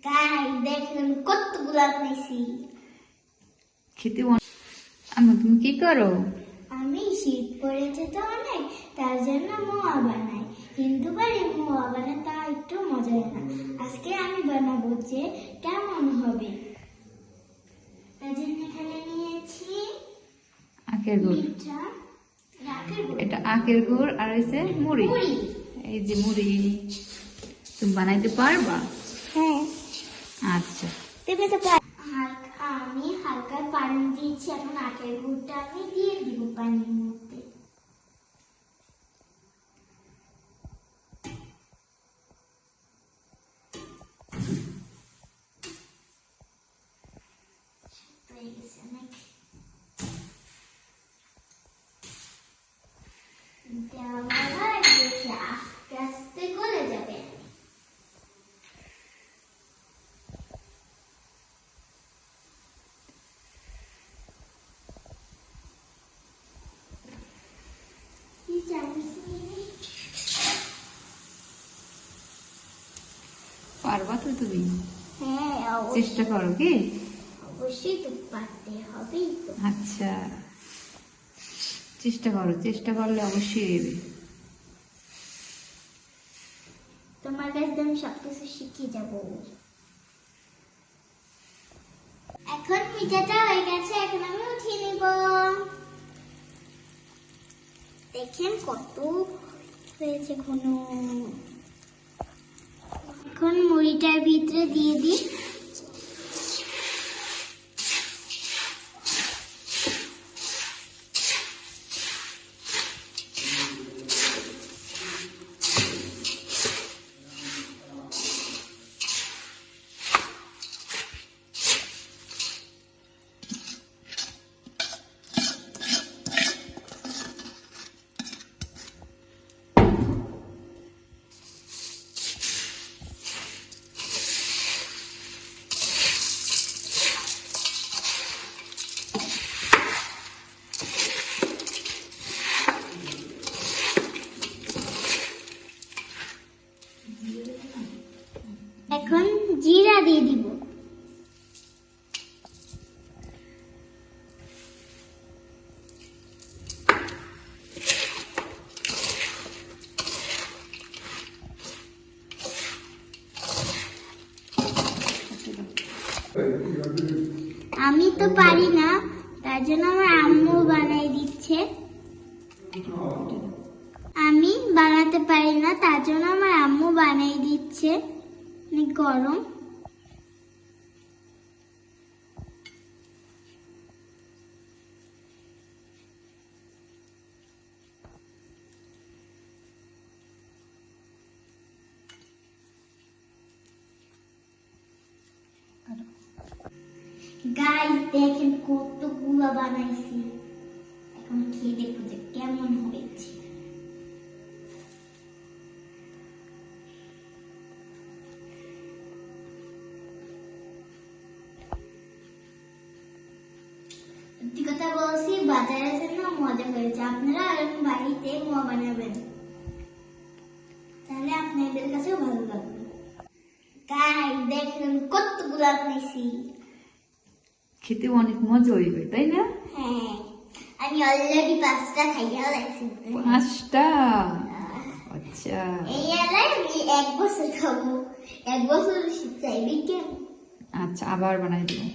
Guys দেখেন কতগুলো বানাইছি। খেতে আম্মু তুমি কি করো? আমি শীত পড়েছে তো অনেক, তার জন্য মোয়া বানাই। কিন্তু পারি মোয়া বানাতে একটু মজা হয় না। আজকে আমি বানাবো যে কেমন হবে। তার জন্য এখানে নিয়েছি আখের গুড়। পিঠা, আখের গুড়। এটা আখের গুড় আর হচ্ছে মুড়ি। এই যে মুড়ি তুমি বানাইতে পারবা? হ্যাঁ। আচ্ছা তুমি তো আমি হালকা পানি দিয়েছি, এখন আখের গুড়টা আমি দিয়ে দিব পানির মধ্যে। আস্তে আস্তে গলে যাবে। পারবা তো তুমি? হ্যাঁ, চেষ্টা করো কি? অবশ্যই তো পারতে হবেই তো। আচ্ছা চেষ্টা করো, চেষ্টা করলে অবশ্যই এবে। তোমার কাছে আমি সবকিছু শিখে যাব। এখন পিঠাটা হয়ে গেছে, এখন আমি উঠিয়ে নিব। দেখেন কত হয়েছে ঘন। এখন মুড়িটার ভিতরে দিয়ে দিই। এখন জিরা দিয়ে দিব। আমি তো পারি না, তার জন্য আমার আম্মু বানাই দিচ্ছে। আমি বানাতে পারি না, তার জন্য আমার আম্মু বানাই দিচ্ছে। অনেক গরম। গাইস দেখেন কতগুলো বানাইছি। এখন খেয়ে দেখো যে কেমন হয়েছে। সত্যি কথা বলছি, বাজারের জন্য মজা হয়েছে। আপনারা এরকম বাড়িতে মোয়া বানাবেন, তাহলে আপনাদের কাছেও ভালো লাগবে। গাইস দেখেন কতগুলো বানাইছি। খেতে অনেক মজা হইবে তাই না? হ্যাঁ, আমি অলরেডি 5টা খাইয়া লাগছি। 5টা? আচ্ছা এই এলাই আমি 1 বছর খাবো। 1 বছর চাইবি কেন? আচ্ছা আবার বানাই দেবো।